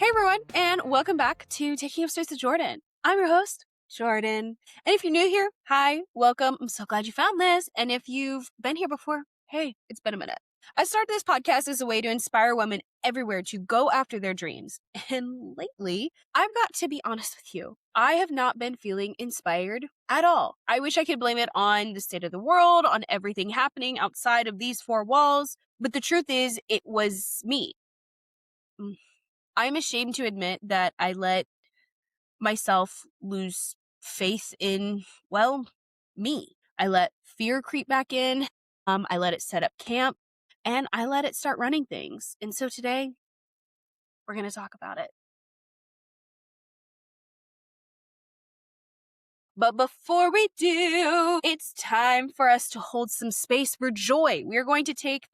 Hey everyone, and welcome back to Taking Up Space with Jordan. I'm your host, Jordan. And if you're new here, hi, welcome. I'm so glad you found this. And if you've been here before, hey, it's been a minute. I started this podcast as a way to inspire women everywhere to go after their dreams. And lately, I've got to be honest with you, I have not been feeling inspired at all. I wish I could blame it on the state of the world, on everything happening outside of these four walls. But the truth is, it was me. I'm ashamed to admit that I let myself lose faith in, well, me. I let fear creep back in. I let it set up camp and I let it start running things. And so today we're going to talk about it. But before we do, it's time for us to hold some space for joy. We're going to take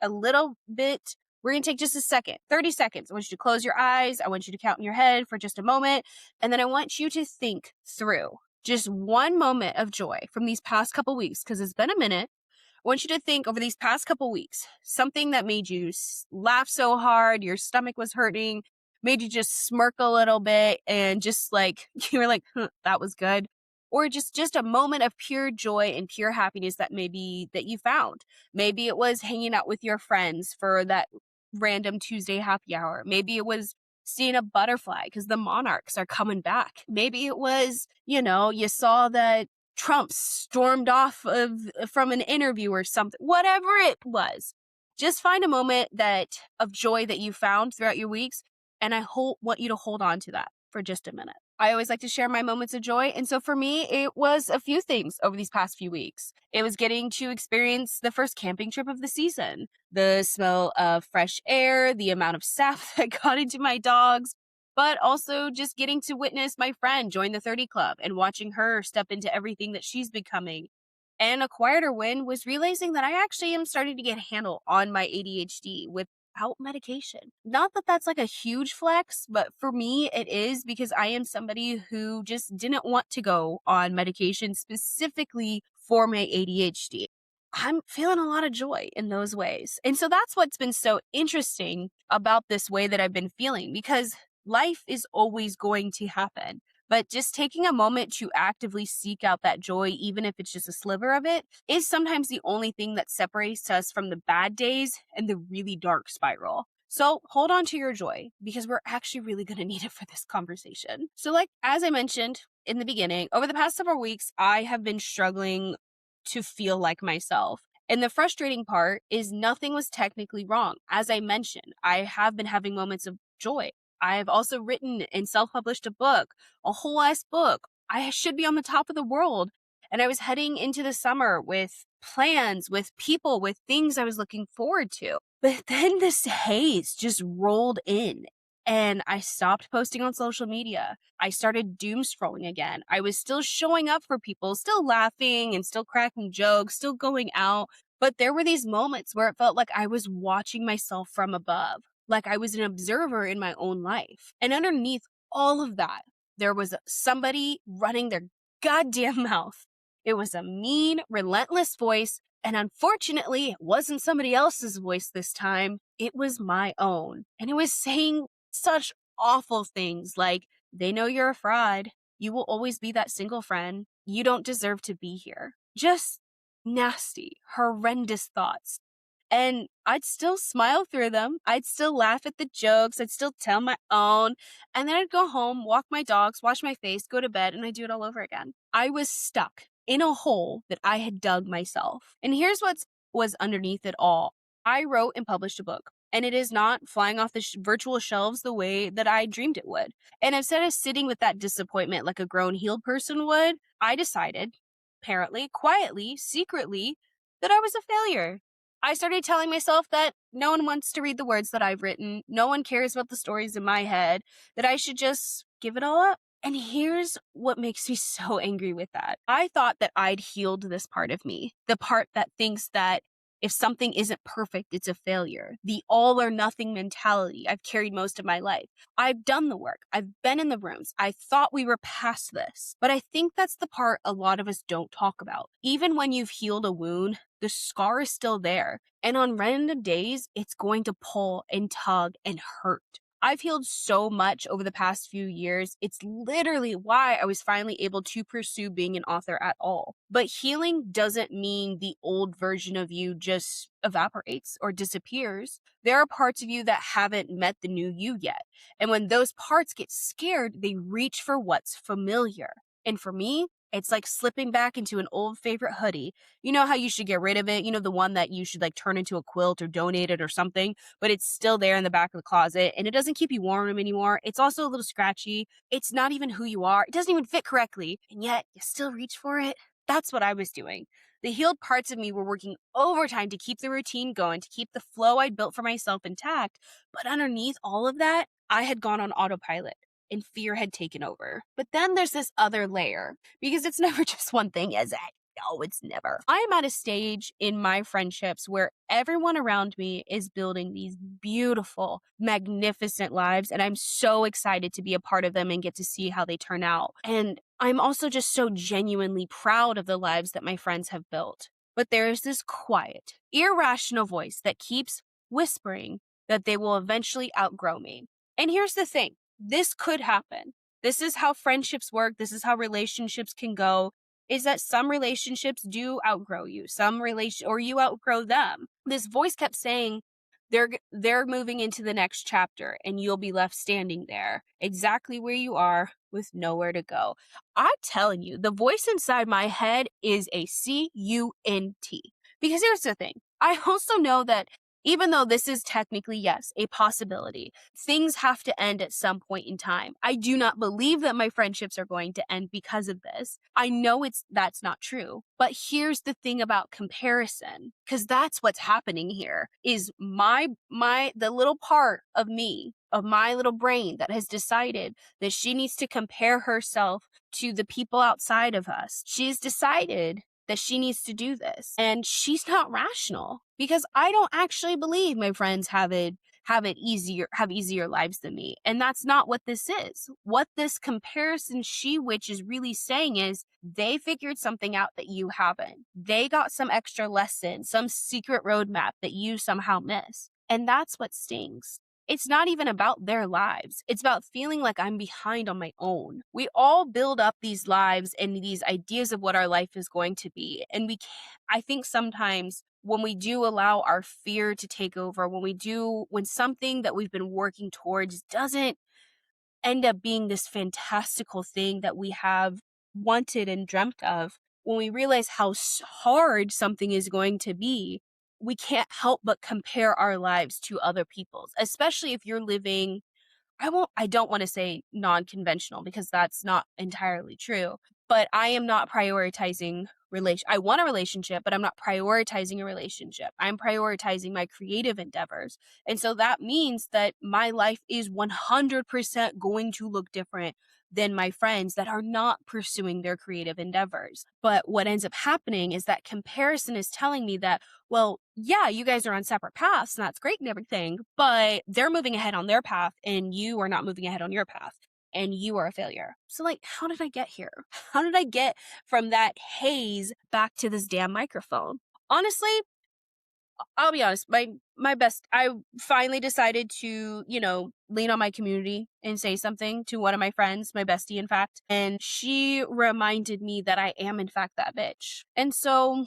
we're going to take just a second, 30 seconds. I want you to close your eyes. I want you to count in your head for just a moment. And then I want you to think through just one moment of joy from these past couple weeks, because it's been a minute. I want you to think over these past couple weeks, something that made you laugh so hard, your stomach was hurting, made you just smirk a little bit and just like, you were like, that was good. Or just a moment of pure joy and pure happiness that you found. Maybe it was hanging out with your friends for that random Tuesday happy hour. Maybe it was seeing a butterfly because the monarchs are coming back. Maybe it was, you saw that Trump stormed off from an interview or something. Whatever it was, just find a moment of joy that you found throughout your weeks, and I want you to hold on to that for just a minute. I always like to share my moments of joy. And so for me, it was a few things over these past few weeks. It was getting to experience the first camping trip of the season, the smell of fresh air, the amount of sap that got into my dogs, but also just getting to witness my friend join the 30 Club and watching her step into everything that she's becoming. And a quieter win was realizing that I actually am starting to get a handle on my ADHD without medication. Not that that's like a huge flex, but for me it is, because I am somebody who just didn't want to go on medication specifically for my ADHD. I'm feeling a lot of joy in those ways. And so that's what's been so interesting about this way that I've been feeling, because life is always going to happen. But just taking a moment to actively seek out that joy, even if it's just a sliver of it, is sometimes the only thing that separates us from the bad days and the really dark spiral. So hold on to your joy, because we're actually really going to need it for this conversation. So as I mentioned in the beginning, over the past several weeks, I have been struggling to feel like myself. And the frustrating part is nothing was technically wrong. As I mentioned, I have been having moments of joy. I've also written and self-published a book, a whole ass book. I should be on the top of the world. And I was heading into the summer with plans, with people, with things I was looking forward to. But then this haze just rolled in and I stopped posting on social media. I started doom scrolling again. I was still showing up for people, still laughing and still cracking jokes, still going out. But there were these moments where it felt like I was watching myself from above, like I was an observer in my own life. And underneath all of that, there was somebody running their goddamn mouth. It was a mean, relentless voice. And unfortunately, it wasn't somebody else's voice this time. It was my own. And it was saying such awful things like, they know you're a fraud. You will always be that single friend. You don't deserve to be here. Just nasty, horrendous thoughts. And I'd still smile through them. I'd still laugh at the jokes. I'd still tell my own. And then I'd go home, walk my dogs, wash my face, go to bed, and I'd do it all over again. I was stuck in a hole that I had dug myself. And here's what was underneath it all. I wrote and published a book, and it is not flying off the virtual shelves the way that I dreamed it would. And instead of sitting with that disappointment like a grown, healed person would, I decided, apparently, quietly, secretly, that I was a failure. I started telling myself that no one wants to read the words that I've written, no one cares about the stories in my head, that I should just give it all up. And here's what makes me so angry with that. I thought that I'd healed this part of me, the part that thinks that if something isn't perfect, it's a failure. The all or nothing mentality I've carried most of my life. I've done the work. I've been in the rooms. I thought we were past this. But I think that's the part a lot of us don't talk about. Even when you've healed a wound, the scar is still there. And on random days, it's going to pull and tug and hurt. I've healed so much over the past few years. It's literally why I was finally able to pursue being an author at all. But healing doesn't mean the old version of you just evaporates or disappears. There are parts of you that haven't met the new you yet. And when those parts get scared, they reach for what's familiar. And for me, it's like slipping back into an old favorite hoodie. You know how you should get rid of it? You know, the one that you should like turn into a quilt or donate it or something, but it's still there in the back of the closet and it doesn't keep you warm anymore. It's also a little scratchy. It's not even who you are. It doesn't even fit correctly. And yet you still reach for it. That's what I was doing. The healed parts of me were working overtime to keep the routine going, to keep the flow I'd built for myself intact. But underneath all of that, I had gone on autopilot and fear had taken over. But then there's this other layer because it's never just one thing, is it? No, it's never. I am at a stage in my friendships where everyone around me is building these beautiful, magnificent lives. And I'm so excited to be a part of them and get to see how they turn out. And I'm also just so genuinely proud of the lives that my friends have built. But there is this quiet, irrational voice that keeps whispering that they will eventually outgrow me. And here's the thing. This could happen. This is how friendships work. This is how relationships can go, is that some relationships do outgrow you, or you outgrow them. This voice kept saying they're moving into the next chapter and you'll be left standing there exactly where you are with nowhere to go. I'm telling you, the voice inside my head is a CUNT. Because here's the thing. I also know that even though this is technically, yes, a possibility, things have to end at some point in time. I do not believe that my friendships are going to end because of this. I know that's not true. But here's the thing about comparison, because that's what's happening here, is the little part of me, of my little brain that has decided that she needs to compare herself to the people outside of us. She's decided that she needs to do this. And she's not rational because I don't actually believe my friends have easier lives than me. And that's not what this is. What this comparison which is really saying is they figured something out that you haven't. They got some extra lesson, some secret roadmap that you somehow miss. And that's what stings. It's not even about their lives. It's about feeling like I'm behind on my own. We all build up these lives and these ideas of what our life is going to be. And I think sometimes when we do allow our fear to take over, when something that we've been working towards doesn't end up being this fantastical thing that we have wanted and dreamt of, when we realize how hard something is going to be, we can't help but compare our lives to other people's, especially if you're living, I don't want to say non-conventional because that's not entirely true, but I am not prioritizing I want a relationship, but I'm not prioritizing a relationship. I'm prioritizing my creative endeavors. And so that means that my life is 100% going to look different than my friends that are not pursuing their creative endeavors. But what ends up happening is that comparison is telling me that, well, yeah, you guys are on separate paths and that's great and everything, but they're moving ahead on their path and you are not moving ahead on your path and you are a failure. So like, how did I get here? How did I get from that haze back to this damn microphone? Honestly, I'll be honest, I finally decided to, lean on my community and say something to one of my friends, my bestie, in fact. And she reminded me that I am, in fact, that bitch. And so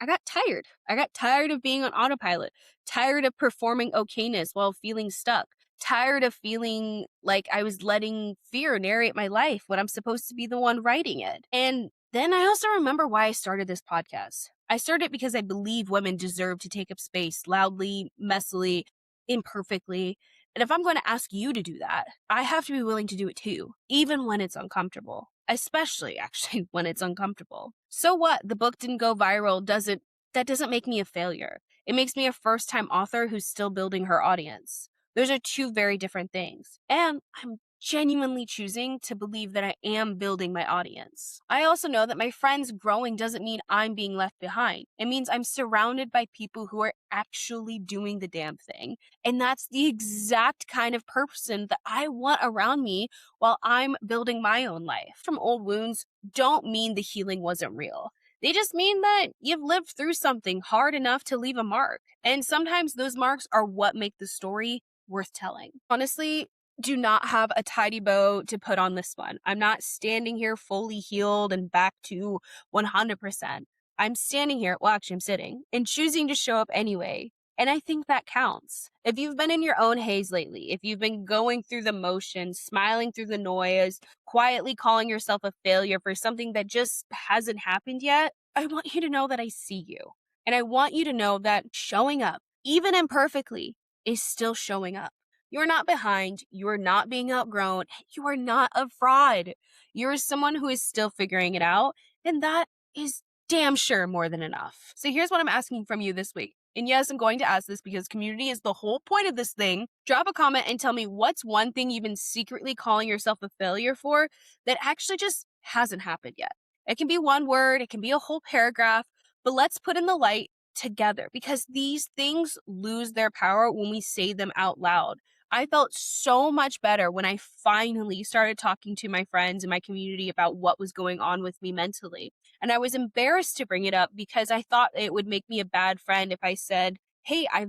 I got tired. I got tired of being on autopilot, tired of performing okayness while feeling stuck, tired of feeling like I was letting fear narrate my life when I'm supposed to be the one writing it. And then I also remember why I started this podcast. I started it because I believe women deserve to take up space loudly, messily, imperfectly. And if I'm going to ask you to do that, I have to be willing to do it too, even when it's uncomfortable, especially actually when it's uncomfortable. So what? The book didn't go viral. That doesn't make me a failure. It makes me a first-time author who's still building her audience. Those are two very different things. And I'm genuinely choosing to believe that I am building my audience. I also know that my friends growing doesn't mean I'm being left behind. It means I'm surrounded by people who are actually doing the damn thing. And that's the exact kind of person that I want around me while I'm building my own life. From old wounds don't mean the healing wasn't real. They just mean that you've lived through something hard enough to leave a mark. And sometimes those marks are what make the story worth telling. Honestly, do not have a tidy bow to put on this one. I'm not standing here fully healed and back to 100%. I'm standing here, well, actually, I'm sitting and choosing to show up anyway. And I think that counts. If you've been in your own haze lately, if you've been going through the motions, smiling through the noise, quietly calling yourself a failure for something that just hasn't happened yet, I want you to know that I see you. And I want you to know that showing up, even imperfectly, is still showing up. You're not behind. You are not being outgrown. You are not a fraud. You're someone who is still figuring it out. And that is damn sure more than enough. So here's what I'm asking from you this week. And yes, I'm going to ask this because community is the whole point of this thing. Drop a comment and tell me what's one thing you've been secretly calling yourself a failure for that actually just hasn't happened yet. It can be one word, it can be a whole paragraph, but let's put in the light together because these things lose their power when we say them out loud. I felt so much better when I finally started talking to my friends in my community about what was going on with me mentally. And I was embarrassed to bring it up because I thought it would make me a bad friend if I said, hey, I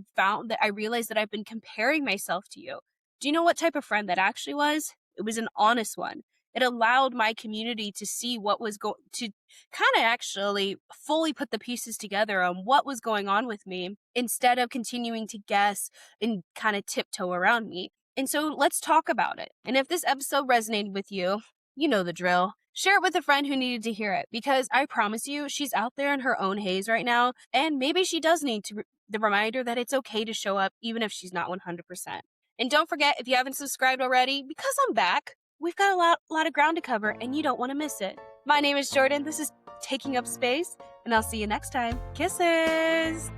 realized that I've been comparing myself to you. Do you know what type of friend that actually was? It was an honest one. It allowed my community to see what was going to kind of actually fully put the pieces together on what was going on with me instead of continuing to guess and kind of tiptoe around me. And so let's talk about it. And if this episode resonated with you, you know the drill. Share it with a friend who needed to hear it because I promise you, she's out there in her own haze right now. And maybe she does need the reminder that it's okay to show up even if she's not 100%. And don't forget, if you haven't subscribed already, because I'm back, we've got a lot of ground to cover and you don't want to miss it. My name is Jordan. This is Taking Up Space, and I'll see you next time. Kisses!